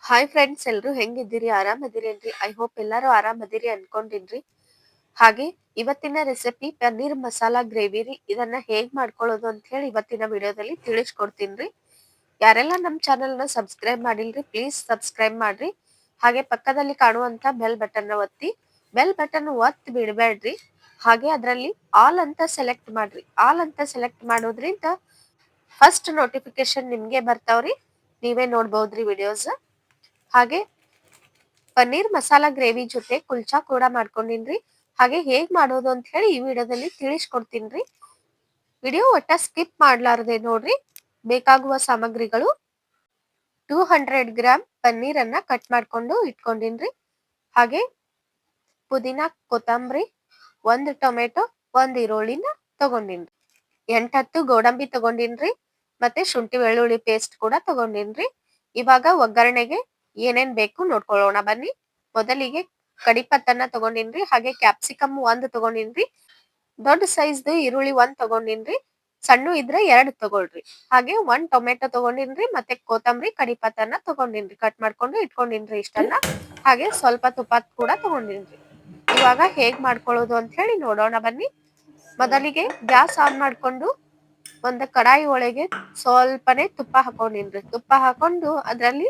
Hi friends, ಎಲ್ರು ಹೆಂಗಿದ್ದೀರಿ? ಆರಾಮದಿರೇನ್ರಿ? I hope ಎಲ್ಲಾರು ಆರಾಮದಿರಿ ಅನ್ಕೊಂಡಿನ್ರಿ. ಹಾಗೆ ಇವತ್ತಿನ ರೆಸಿಪಿ ಪನ್ನೀರ್ ಮಸಾಲಾ ಗ್ರೇವಿ ರೀ. ಇದನ್ನ ಹೇಗ್ ಮಾಡ್ಕೊಳ್ಳೋದು ಅಂತ ಹೇಳಿ ಇವತ್ತಿನ ವಿಡಿಯೋದಲ್ಲಿ ತಿಳಿಸ್ಕೊಡ್ತೀನ್ರಿ. ಯಾರೆಲ್ಲ ನಮ್ಮ ಚಾನೆಲ್ನ ಸಬ್ಸ್ಕ್ರೈಬ್ ಮಾಡಿಲ್ರಿ, ಪ್ಲೀಸ್ ಸಬ್ಸ್ಕ್ರೈಬ್ ಮಾಡ್ರಿ. ಹಾಗೆ ಪಕ್ಕದಲ್ಲಿ ಕಾಣುವಂತ ಬೆಲ್ ಬಟನ್ ಒತ್ತಿ. ಬೆಲ್ ಬಟನ್ ಒತ್ತಿ ಬಿಡಬೇಡ್ರಿ. ಹಾಗೆ ಅದರಲ್ಲಿ ಆಲ್ ಅಂತ ಸೆಲೆಕ್ಟ್ ಮಾಡ್ರಿ. ಆಲ್ ಅಂತ ಸೆಲೆಕ್ಟ್ ಮಾಡೋದ್ರಿಂದ ಫಸ್ಟ್ ನೋಟಿಫಿಕೇಶನ್ ನಿಮ್ಗೆ ಬರ್ತಾವ್ರಿ. ನೀವೇ ನೋಡ್ಬೋದ್ರಿ ವಿಡಿಯೋಸ್. ಹಾಗೆ ಪನ್ನೀರ್ ಮಸಾಲಾ ಗ್ರೇವಿ ಜೊತೆ ಕುಲ್ಚಾ ಕೂಡ ಮಾಡ್ಕೊಂಡಿನ್ರಿ. ಹಾಗೆ ಹೇಗ್ ಮಾಡೋದು ಅಂತ ಹೇಳಿ ಈ ವಿಡಿಯೋದಲ್ಲಿ ತಿಳಿಸ್ಕೊಡ್ತೀನ್ರಿ. ವಿಡಿಯೋ ಒಟ್ಟ ಸ್ಕಿಪ್ ಮಾಡ್ಲಾರ್ದೆ ನೋಡ್ರಿ. ಬೇಕಾಗುವ ಸಾಮಗ್ರಿಗಳು: 200 ಗ್ರಾಮ್ ಪನ್ನೀರ್ ಅನ್ನ ಕಟ್ ಮಾಡ್ಕೊಂಡು ಇಟ್ಕೊಂಡಿನ್ರಿ. ಹಾಗೆ ಪುದೀನಾ, ಕೊತ್ತಂಬರಿ, 1 ಟೊಮೆಟೊ, 1 ಈರುಳ್ಳಿನ ತಗೊಂಡಿನ್ರಿ. 8-10 ಗೋಡಂಬಿ ತಗೊಂಡಿನ್ರಿ. ಮತ್ತೆ ಶುಂಠಿ ಬೆಳ್ಳುಳ್ಳಿ ಪೇಸ್ಟ್ ಕೂಡ ತಗೊಂಡಿನ್ರಿ. ಇವಾಗ ಒಗ್ಗರಣೆಗೆ ಏನೇನ್ ಬೇಕು ನೋಡ್ಕೊಳ್ಳೋಣ ಬನ್ನಿ. ಮೊದಲಿಗೆ ಕಡಿಪತ್ತನ್ನ ತಗೊಂಡಿನ್ರಿ. ಹಾಗೆ ಕ್ಯಾಪ್ಸಿಕಮ್ 1 ತಗೊಂಡಿನ್ರಿ. ದೊಡ್ಡ ಸೈಜ್ದು ಈರುಳ್ಳಿ 1 ತಗೊಂಡಿನ್ರಿ. ಸಣ್ಣ ಇದ್ರೆ 2 ತಗೊಳ್ರಿ. ಹಾಗೆ 1 ಟೊಮೆಟೊ ತಗೊಂಡಿನ್ರಿ. ಮತ್ತೆ ಕೊತ್ತಂಬರಿ, ಕಡಿಪತ್ತನ್ನ ತಗೊಂಡಿನ್ರಿ. ಕಟ್ ಮಾಡ್ಕೊಂಡು ಇಟ್ಕೊಂಡಿನ್ರಿ ಇಷ್ಟನ್ನ. ಹಾಗೆ ಸ್ವಲ್ಪ ತುಪ್ಪ ಕೂಡ ತಗೊಂಡಿನ್ರಿ. ಇವಾಗ ಹೇಗ್ ಮಾಡ್ಕೊಳ್ಳೋದು ಅಂತ ಹೇಳಿ ನೋಡೋಣ ಬನ್ನಿ. ಮೊದಲಿಗೆ ಗ್ಯಾಸ್ ಆನ್ ಮಾಡ್ಕೊಂಡು ಒಂದು ಕಡಾಯಿ ಒಳಗೆ ಸ್ವಲ್ಪನೇ ತುಪ್ಪ ಹಾಕೊಂಡಿನ್ರಿ. ತುಪ್ಪ ಹಾಕೊಂಡು ಅದರಲ್ಲಿ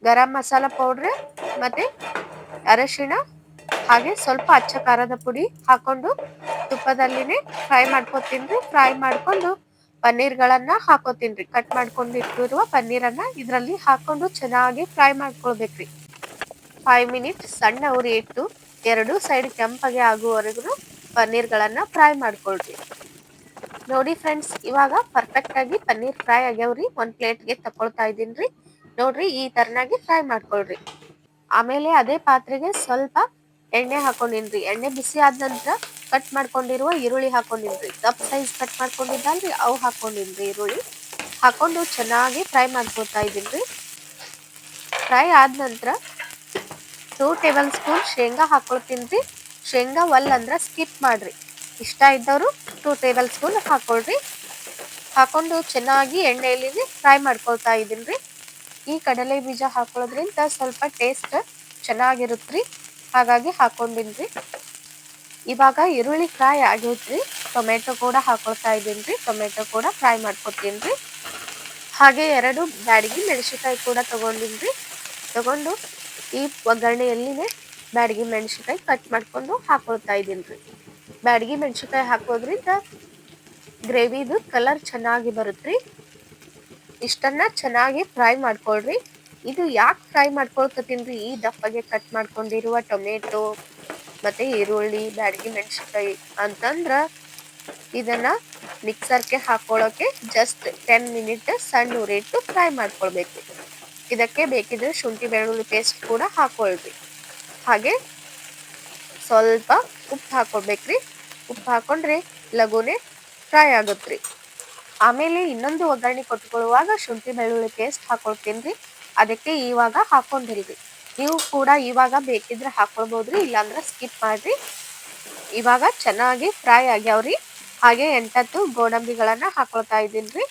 ಗರಂ ಮಸಾಲಾ ಪೌಡ್ರ್ ಮತ್ತೆ ಅರಶಿಣ ಹಾಗೆ ಸ್ವಲ್ಪ ಅಚ್ಚ ಖಾರದ ಪುಡಿ ಹಾಕೊಂಡು ತುಪ್ಪದಲ್ಲಿನೇ ಫ್ರೈ ಮಾಡ್ಕೊತೀನ್ರಿ. ಫ್ರೈ ಮಾಡ್ಕೊಂಡು ಪನ್ನೀರ್ಗಳನ್ನ ಹಾಕೋತೀನ್ರಿ. ಕಟ್ ಮಾಡ್ಕೊಂಡು ಇಟ್ಟಿರುವ ಪನ್ನೀರನ್ನ ಇದರಲ್ಲಿ ಹಾಕೊಂಡು ಚೆನ್ನಾಗಿ ಫ್ರೈ ಮಾಡ್ಕೊಳ್ಬೇಕ್ರಿ. 5 ಮಿನಿಟ್ಸ್ ಸಣ್ಣ ಉರಿ ಇಟ್ಟು 2 ಸೈಡ್ ಕೆಂಪಗೆ ಆಗುವವರೆಗೂ ಪನ್ನೀರ್ಗಳನ್ನ ಫ್ರೈ ಮಾಡ್ಕೊಳ್ರಿ. ನೋಡಿ ಫ್ರೆಂಡ್ಸ್, ಇವಾಗ ಪರ್ಫೆಕ್ಟ್ ಆಗಿ ಪನ್ನೀರ್ ಫ್ರೈ ಆಗ್ಯಾವ್ರಿ. ಒಂದ್ ಪ್ಲೇಟ್ಗೆ ತಕೊಳ್ತಾ ಇದೀನ್ರಿ. ನೋಡ್ರಿ, ಈ ತರನಾಗಿ ಫ್ರೈ ಮಾಡ್ಕೊಳ್ರಿ. ಆಮೇಲೆ ಅದೇ ಪಾತ್ರೆಗೆ ಸ್ವಲ್ಪ ಎಣ್ಣೆ ಹಾಕೊಂಡಿನ್ರಿ. ಎಣ್ಣೆ ಬಿಸಿ ಆದ ನಂತರ ಕಟ್ ಮಾಡ್ಕೊಂಡಿರುವ ಈರುಳ್ಳಿ ಹಾಕೊಂಡಿನ್ರಿ. ದಪ್ಪ ಸೈಜ್ ಕಟ್ ಮಾಡ್ಕೊಂಡಿದ್ದಲ್ರಿ, ಅವು ಹಾಕೊಂಡಿನ್ರಿ. ಈರುಳ್ಳಿ ಹಾಕೊಂಡು ಚೆನ್ನಾಗಿ ಫ್ರೈ ಮಾಡ್ಕೊತಾ ಇದೀನ್ರಿ. ಫ್ರೈ ಆದ ನಂತರ 2 ಟೇಬಲ್ ಸ್ಪೂನ್ ಶೇಂಗಾ ಹಾಕೊಳ್ತೀನ್ರಿ. ಶೇಂಗಾ ಅಂದ್ರ ಸ್ಕಿಪ್ ಮಾಡ್ರಿ. ಇಷ್ಟ ಇದ್ದವರು 2 ಟೇಬಲ್ ಸ್ಪೂನ್ ಹಾಕೊಳ್ರಿ. ಹಾಕೊಂಡು ಚೆನ್ನಾಗಿ ಎಣ್ಣೆಯಲ್ಲಿ ಫ್ರೈ ಮಾಡ್ಕೊಳ್ತಾ ಇದೀನ್ರಿ. ಈ ಕಡಲೆ ಬೀಜ ಹಾಕೊಳ್ಳೋದ್ರಿಂದ ಸ್ವಲ್ಪ ಟೇಸ್ಟ್ ಚೆನ್ನಾಗಿರುತ್ತ್ರಿ. ಹಾಗಾಗಿ ಹಾಕೊಂಡಿನ್ರಿ. ಇವಾಗ ಈರುಳ್ಳಿ ಫ್ರೈ ಆಗೈತ್ರಿ. ಟೊಮೆಟೊ ಕೂಡ ಹಾಕೊಳ್ತಾ ಇದೀನ್ರಿ. ಟೊಮೆಟೊ ಕೂಡ ಫ್ರೈ ಮಾಡ್ಕೊತೀನ್ರಿ. ಹಾಗೆ 2 ಬ್ಯಾಡಗಿ ಮೆಣಸಿನಕಾಯಿ ಕೂಡ ತಗೊಂಡಿನ್ರಿ. ತಗೊಂಡು ಈ ಒಗ್ಗರಣೆಯಲ್ಲಿನೇ ಬ್ಯಾಡಗಿ ಮೆಣಸಿನಕಾಯಿ ಕಟ್ ಮಾಡ್ಕೊಂಡು ಹಾಕೊಳ್ತಾ ಇದೀನ್ರಿ. ಬ್ಯಾಡಗಿ ಮೆಣಸಿನಕಾಯಿ ಹಾಕೋದ್ರಿಂದ ಗ್ರೇವಿದು ಕಲರ್ ಚೆನ್ನಾಗಿ ಬರುತ್ತ್ರಿ. ಇಷ್ಟನ್ನ ಚೆನ್ನಾಗಿ ಫ್ರೈ ಮಾಡ್ಕೊಳ್ರಿ. ಇದು ಯಾಕೆ ಫ್ರೈ ಮಾಡ್ಕೊಳ್ಕತ್ತೀನ್ರಿ, ಈ ದಪ್ಪಗೆ ಕಟ್ ಮಾಡ್ಕೊಂಡಿರುವ ಟೊಮೆಟೊ ಮತ್ತೆ ಈರುಳ್ಳಿ, ಬ್ಯಾಡಗಿ ಮೆಣಸಿನಕಾಯಿ ಅಂತಂದ್ರ ಇದನ್ನ ಮಿಕ್ಸರ್ಗೆ ಹಾಕೊಳ್ಳೋಕೆ ಜಸ್ಟ್ 10 ಮಿನಿಟ್ ಸಣ್ಣ ಉರಿ ಇಟ್ಟು ಫ್ರೈ ಮಾಡ್ಕೊಳ್ಬೇಕು. ಇದಕ್ಕೆ ಬೇಕಿದ್ರೆ ಶುಂಠಿ ಬೆಳ್ಳುಳ್ಳಿ ಪೇಸ್ಟ್ ಕೂಡ ಹಾಕೊಳ್ರಿ. ಹಾಗೆ ಸ್ವಲ್ಪ ಉಪ್ಪು ಹಾಕೊಳ್ಬೇಕ್ರಿ. ಉಪ್ಪು ಹಾಕೊಂಡ್ರೆ ಲಘುನೆ ಫ್ರೈ ಆಗುತ್ತ್ರಿ. ಆಮೇಲೆ ಇನ್ನೊಂದು ಒಗ್ಗರಣೆ ಕೊಟ್ಕೊಳ್ಳುವಾಗ ಶುಂಠಿ ಬೆಳ್ಳುಳ್ಳಿ ಪೇಸ್ಟ್ ಹಾಕೊಳ್ತೀನ್ರಿ. ಅದಕ್ಕೆ ಇವಾಗ ಹಾಕೊಂಡಿಲ್ರಿ. ನೀವು ಕೂಡ ಇವಾಗ ಬೇಕಿದ್ರೆ ಹಾಕೊಳ್ಬೋದ್ರಿ, ಇಲ್ಲಾಂದ್ರೆ ಸ್ಕಿಪ್ ಮಾಡ್ರಿ. ಇವಾಗ ಚೆನ್ನಾಗಿ ಫ್ರೈ ಆಗ್ಯಾವ್ರಿ. ಹಾಗೆ 8-10 ಗೋಡಂಬಿಗಳನ್ನ ಹಾಕೊಳ್ತಾ ಇದೀನ್ರಿ.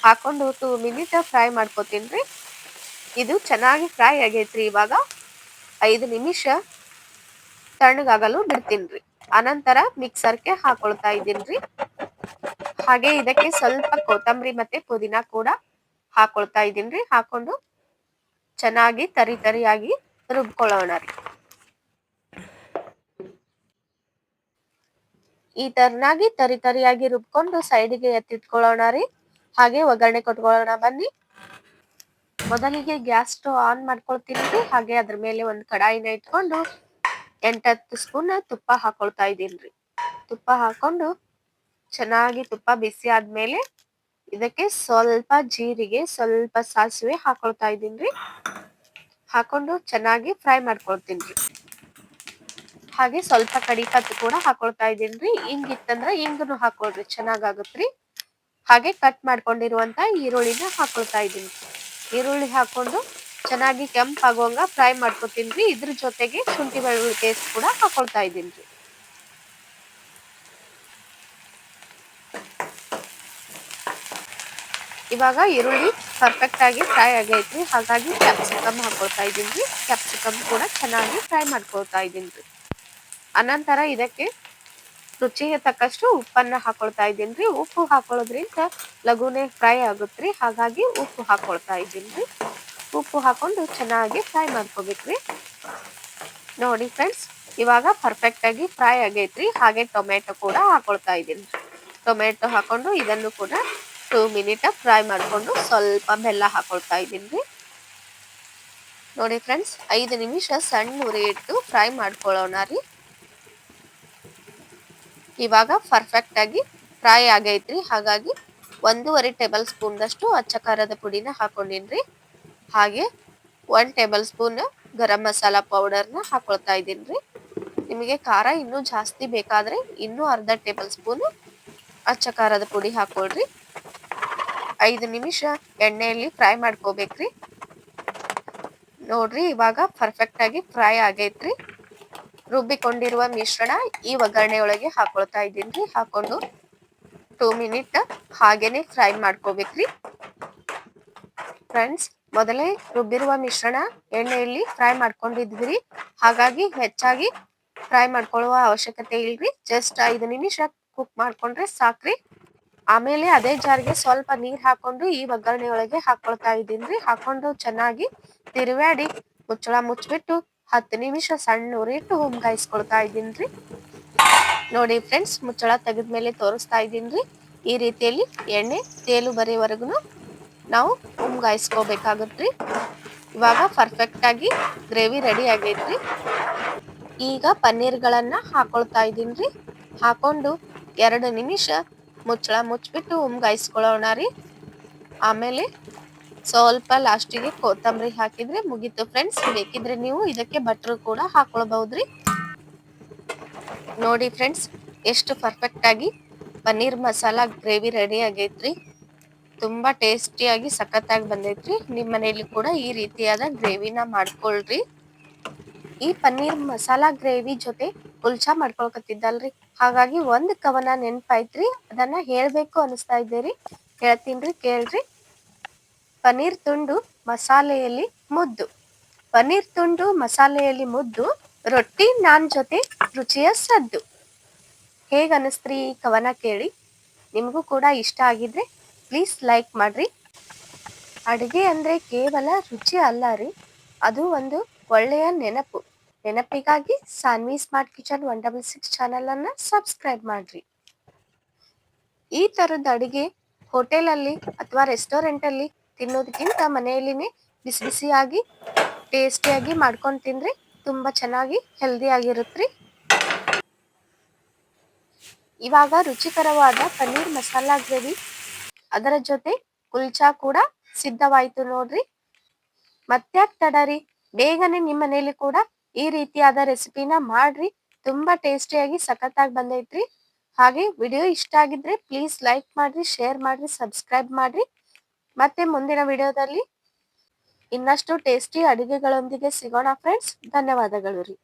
ಹಾಕೊಂಡು 2 ಮಿನಿಟ್ ಫ್ರೈ ಮಾಡ್ಕೊತೀನ್ರಿ. ಇದು ಚೆನ್ನಾಗಿ ಫ್ರೈ ಆಗೈತ್ರಿ. ಇವಾಗ 5 ನಿಮಿಷ ತಣ್ಣಗಾಗಲು ಬಿಡ್ತೀನ್ರಿ. ಅನಂತರ ಮಿಕ್ಸರ್ಗೆ ಹಾಕೊಳ್ತಾ ಇದೀನ್ರಿ. ಹಾಗೆ ಇದಕ್ಕೆ ಸ್ವಲ್ಪ ಕೊತ್ತಂಬರಿ ಮತ್ತೆ ಪುದೀನಾ ಕೂಡ ಹಾಕೊಳ್ತಾ ಇದೀನ್ರಿ. ಹಾಕೊಂಡು ಚೆನ್ನಾಗಿ ತರಿಯಾಗಿ ರುಬ್ಕೊಳ್ಳೋಣ ರೀ. ಈ ತರನಾಗಿ ತರಿಯಾಗಿ ರುಬ್ಕೊಂಡು ಸೈಡಿಗೆ ಎತ್ತಿಟ್ಕೊಳ್ಳೋಣ ರೀ. ಹಾಗೆ ಒಗ್ಗರಣೆ ಕೊಟ್ಕೊಳ್ಳೋಣ ಬನ್ನಿ. ಮೊದಲಿಗೆ ಗ್ಯಾಸ್ ಸ್ಟವ್ ಆನ್ ಮಾಡ್ಕೊಳ್ತೀನಿ. ಹಾಗೆ ಅದ್ರ ಮೇಲೆ ಒಂದು ಕಡಾಯಿನ ಇಟ್ಕೊಂಡು 8-10 ಸ್ಪೂನ್ ತುಪ್ಪ ಹಾಕೊಳ್ತಾ ಇದೀನ್ರಿ. ತುಪ್ಪ ಹಾಕೊಂಡು ಚೆನ್ನಾಗಿ ತುಪ್ಪ ಬಿಸಿ ಆದ್ಮೇಲೆ ಇದಕ್ಕೆ ಸ್ವಲ್ಪ ಜೀರಿಗೆ, ಸ್ವಲ್ಪ ಸಾಸಿವೆ ಹಾಕೊಳ್ತಾ ಇದೀನ್ರಿ. ಹಾಕೊಂಡು ಚೆನ್ನಾಗಿ ಫ್ರೈ ಮಾಡ್ಕೊಳ್ತೀನಿ. ಹಾಗೆ ಸ್ವಲ್ಪ ಕಡಿಪತ್ತು ಕೂಡ ಹಾಕೊಳ್ತಾ ಇದೀನ್ರಿ. ಹಿಂಗಿತ್ತಂದ್ರ ಹಿಂಗನು ಹಾಕೊಳ್ರಿ, ಚೆನ್ನಾಗಾಗತ್ರಿ. ಹಾಗೆ ಕಟ್ ಮಾಡ್ಕೊಂಡಿರುವಂತ ಈರುಳ್ಳಿನ ಹಾಕೊಳ್ತಾ ಇದೀನಿ. ಈರುಳ್ಳಿ ಹಾಕೊಂಡು ಚೆನ್ನಾಗಿ ಕೆಂಪಾಗುವಂಗ ಫ್ರೈ ಮಾಡ್ಕೊತೀನ್ರಿ. ಇದ್ರ ಜೊತೆಗೆ ಶುಂಠಿ ಬೆಳ್ಳುಳ್ಳಿ ಪೇಸ್ಟ್ ಕೂಡ ಹಾಕೊಳ್ತಾ ಇದೀನ್ರಿ. ಇವಾಗ ಈರುಳ್ಳಿ ಪರ್ಫೆಕ್ಟ್ ಆಗಿ ಫ್ರೈ ಆಗೈತ್ರಿ, ಹಾಗಾಗಿ ಕ್ಯಾಪ್ಸಿಕಮ್ ಹಾಕೊಳ್ತಾ ಇದ್ದೀನಿ. ಕ್ಯಾಪ್ಸಿಕಮ್ ಕೂಡ ಚೆನ್ನಾಗಿ ಫ್ರೈ ಮಾಡ್ಕೊಳ್ತಾ ಇದ್ದೀನಿ. ಅನಂತರ ಇದಕ್ಕೆ ರುಚಿಗೆ ತಕ್ಕಷ್ಟು ಉಪ್ಪನ್ನ ಹಾಕೊಳ್ತಾ ಇದ್ದೀನಿ. ಉಪ್ಪು ಹಾಕೊಳ್ಳೋದ್ರಿಂದ ಲಘುನೆ ಫ್ರೈ ಆಗುತ್ತ್ರಿ, ಹಾಗಾಗಿ ಉಪ್ಪು ಹಾಕೊಳ್ತಾ ಇದ್ದೀನಿ. ಉಪ್ಪು ಹಾಕೊಂಡು ಚೆನ್ನಾಗಿ ಫ್ರೈ ಮಾಡ್ಕೋಬೇಕ್ರಿ. ನೋಡಿ ಫ್ರೆಂಡ್ಸ್, ಇವಾಗ ಪರ್ಫೆಕ್ಟ್ ಆಗಿ ಫ್ರೈ ಆಗೈತ್ರಿ. ಹಾಗೆ ಟೊಮೆಟೊ ಕೂಡ ಹಾಕೊಳ್ತಾ ಇದ್ದೀನಿ. ಟೊಮೆಟೊ ಹಾಕೊಂಡು ಇದನ್ನು ಕೂಡ 2 ಮಿನಿಟ್ ಫ್ರೈ ಮಾಡ್ಕೊಂಡು ಸ್ವಲ್ಪ ಬೆಲ್ಲ ಹಾಕೊಳ್ತಾ ಇದ್ದೀನಿ. ನೋಡಿ ಫ್ರೆಂಡ್ಸ್, 5 ನಿಮಿಷ ಸಣ್ಣ ಉರಿ ಇಟ್ಟು ಫ್ರೈ ಮಾಡ್ಕೊಳ್ಳೋಣ ರೀ. ಇವಾಗ ಪರ್ಫೆಕ್ಟ್ ಆಗಿ ಫ್ರೈ ಆಗೈತ್ರಿ, ಹಾಗಾಗಿ 1.5 ಟೇಬಲ್ ಸ್ಪೂನ್ ದಷ್ಟು ಅಚ್ಚ ಖಾರದ ಪುಡಿನ ಹಾಕೊಂಡಿನ್ರಿ. ಹಾಗೆ 1 ಟೇಬಲ್ ಸ್ಪೂನ್ ಗರಂ ಮಸಾಲಾ ಪೌಡರ್ನ ಹಾಕೊಳ್ತಾ ಇದ್ದೀನಿ. ನಿಮಗೆ ಖಾರ ಇನ್ನೂ ಜಾಸ್ತಿ ಬೇಕಾದ್ರೆ ಇನ್ನೂ ಅರ್ಧ ಟೇಬಲ್ ಸ್ಪೂನ್ ಅಚ್ಚ ಖಾರದ ಪುಡಿ ಹಾಕೊಳ್ರಿ. 5 ನಿಮಿಷ ಎಣ್ಣೆಯಲ್ಲಿ ಫ್ರೈ ಮಾಡ್ಕೋಬೇಕ್ರಿ. ನೋಡ್ರಿ, ಇವಾಗ ಪರ್ಫೆಕ್ಟ್ ಆಗಿ ಫ್ರೈ ಆಗೈತ್ರಿ. ರುಬ್ಬಿಕೊಂಡಿರುವ ಮಿಶ್ರಣ ಈ ಒಗ್ಗರಣೆ ಒಳಗೆ ಹಾಕೊಳ್ತಾ ಇದ್ದೀನಿ. ಹಾಕೊಂಡು 2 ಮಿನಿಟ್ ಹಾಗೇನೆ ಫ್ರೈ ಮಾಡ್ಕೋಬೇಕ್ರಿ. ಫ್ರೆಂಡ್ಸ್, ಮೊದಲೇ ರುಬ್ಬಿರುವ ಮಿಶ್ರಣ ಎಣ್ಣೆಯಲ್ಲಿ ಫ್ರೈ ಮಾಡ್ಕೊಂಡಿದ್ವಿ, ಹಾಗಾಗಿ ಹೆಚ್ಚಾಗಿ ಫ್ರೈ ಮಾಡ್ಕೊಳ್ಳುವ ಅವಶ್ಯಕತೆ ಇಲ್ರಿ. ಜಸ್ಟ್ 5 ನಿಮಿಷ ಕುಕ್ ಮಾಡ್ಕೊಂಡ್ರೆ ಸಾಕ್ರಿ. ಆಮೇಲೆ ಅದೇ ಜಾರ್ಗೆ ಸ್ವಲ್ಪ ನೀರ್ ಹಾಕೊಂಡು ಈ ಒಗ್ಗರಣೆ ಒಳಗೆ ಹಾಕೊಳ್ತಾ ಇದ್ದೀನಿ. ಹಾಕೊಂಡು ಚೆನ್ನಾಗಿ ತಿರುವಾಡಿ ಮುಚ್ಚಳ ಮುಚ್ಚಿಬಿಟ್ಟು 10 ನಿಮಿಷ ಸಣ್ಣ ಉರಿ ಇಟ್ಟು ಹುಮ್ಗಾಯಿಸ್ಕೊಳ್ತಾ ಇದ್ದೀನಿ. ನೋಡಿ ಫ್ರೆಂಡ್ಸ್, ಮುಚ್ಚಳ ತೆಗೆದ್ಮೇಲೆ ತೋರಿಸ್ತಾ ಇದ್ದೀನಿ. ಈ ರೀತಿಯಲ್ಲಿ ಎಣ್ಣೆ ತೇಲು ಬರೋವರೆಗೂ ನಾವು ಹುಮ್ಗಾಯಿಸ್ಕೋಬೇಕಾಗತ್ರಿ. ಇವಾಗ ಪರ್ಫೆಕ್ಟ್ ಆಗಿ ಗ್ರೇವಿ ರೆಡಿ ಆಗೈತ್ರಿ. ಈಗ ಪನ್ನೀರ್ಗಳನ್ನ ಹಾಕೊಳ್ತಾ ಇದ್ದೀನಿ. ಹಾಕೊಂಡು 2 ನಿಮಿಷ ಮುಚ್ಚಳ ಮುಚ್ಚಿಬಿಟ್ಟು ಹುಮ್ಗಾಯಿಸ್ಕೊಳ್ಳೋಣ ರೀ. ಆಮೇಲೆ ಸ್ವಲ್ಪ ಲಾಸ್ಟಿಗೆ ಕೊತ್ತಂಬರಿ ಹಾಕಿದ್ರೆ ಮುಗೀತು ಫ್ರೆಂಡ್ಸ್. ಬೇಕಿದ್ರೆ ನೀವು ಇದಕ್ಕೆ ಬಟರ್ ಕೂಡ ಹಾಕೊಳ್ಬಹುದ್ರಿ. ನೋಡಿ ಫ್ರೆಂಡ್ಸ್, ಎಷ್ಟು ಪರ್ಫೆಕ್ಟ್ ಆಗಿ ಪನ್ನೀರ್ ಮಸಾಲಾ ಗ್ರೇವಿ ರೆಡಿ ಆಗೈತ್ರಿ. ತುಂಬಾ ಟೇಸ್ಟಿಯಾಗಿ ಸಖತ್ತಾಗಿ ಬಂದೈತ್ರಿ. ನಿಮ್ಮ ಮನೆಯಲ್ಲಿ ಕೂಡ ಈ ರೀತಿಯಾದ ಗ್ರೇವಿನ ಮಾಡ್ಕೊಳ್ರಿ. ಈ ಪನ್ನೀರ್ ಮಸಾಲಾ ಗ್ರೇವಿ ಜೊತೆ ಕುಲ್ಚಾ ಮಾಡ್ಕೊಳಕತ್ತಿದ್ದಲ್ರಿ, ಹಾಗಾಗಿ ಒಂದ್ ಕವನ ನೆನ್ಪಾಯ್ತ್ರಿ, ಅದನ್ನ ಹೇಳ್ಬೇಕು ಅನಿಸ್ತಾ ಇದ್ದೇರಿ. ಹೇಳ್ತೀನ್ರಿ, ಕೇಳ್ರಿ. ಪನ್ನೀರ್ ತುಂಡು ಮಸಾಲೆಯಲ್ಲಿ ಮುದ್ದು. ಪನ್ನೀರ್ ತುಂಡು ಮಸಾಲೆಯಲ್ಲಿ ಮುದ್ದು, ರೊಟ್ಟಿ ನಾನ್ ಜೊತೆ ರುಚಿಯ ಸದ್ದು. ಹೇಗ್ ಅನಿಸ್ತ್ರಿ ಈ ಕವನ ಕೇಳಿ? ನಿಮಗೂ ಕೂಡ ಇಷ್ಟ ಆಗಿದ್ರೆ ಪ್ಲೀಸ್ ಲೈಕ್ ಮಾಡ್ರಿ. ಅಡುಗೆ ಅಂದ್ರೆ ಕೇವಲ ರುಚಿ ಅಲ್ಲ ರೀ, ಅದು ಒಂದು ಒಳ್ಳೆಯ ನೆನಪು. ನೆನಪಿಗಾಗಿ ಸಾನ್ವಿ ಸ್ಮಾರ್ಟ್ ಕಿಚನ್ 166 ಚಾನಲ್ ಅನ್ನ ಸಬ್ಸ್ಕ್ರೈಬ್ ಮಾಡ್ರಿ. ಈ ತರದ ಅಡಿಗೆ ಹೋಟೆಲಲ್ಲಿ ಅಥವಾ ರೆಸ್ಟೋರೆಂಟ್ ಅಲ್ಲಿ ತಿನ್ನೋದಕ್ಕಿಂತ ಮನೆಯಲ್ಲಿನೇ ಬಿಸಿ ಬಿಸಿಯಾಗಿ ಟೇಸ್ಟಿಯಾಗಿ ಮಾಡ್ಕೊಂಡು ತಿಂದ್ರೆ ತುಂಬಾ ಚೆನ್ನಾಗಿ ಹೆಲ್ದಿ ಆಗಿರುತ್ತ್ರಿ. ಇವಾಗ ರುಚಿಕರವಾದ ಪನ್ನೀರ್ ಮಸಾಲಾ ಗ್ರೇವಿ, ಅದರ ಜೊತೆ ಕುಲ್ಚಾ ಕೂಡ ಸಿದ್ಧವಾಯ್ತು ನೋಡ್ರಿ. ಮತ್ತ್ಯಾಕ್ ತಡರಿ, ಬೇಗನೆ ನಿಮ್ಮ ಮನೇಲಿ ಕೂಡ ಈ ರೀತಿಯಾದ ರೆಸಿಪಿನ ಮಾಡ್ರಿ. ತುಂಬಾ ಟೇಸ್ಟಿಯಾಗಿ ಸಖತ್ತಾಗಿ ಬಂದೈತ್ರಿ. ಹಾಗೆ ವಿಡಿಯೋ ಇಷ್ಟ ಆಗಿದ್ರೆ ಪ್ಲೀಸ್ ಲೈಕ್ ಮಾಡ್ರಿ, ಶೇರ್ ಮಾಡ್ರಿ, ಸಬ್ಸ್ಕ್ರೈಬ್ ಮಾಡ್ರಿ. ಮತ್ತೆ ಮುಂದಿನ ವಿಡಿಯೋದಲ್ಲಿ ಇನ್ನಷ್ಟು ಟೇಸ್ಟಿ ಅಡುಗೆಗಳೊಂದಿಗೆ ಸಿಗೋಣ ಫ್ರೆಂಡ್ಸ್. ಧನ್ಯವಾದಗಳು ರೀ.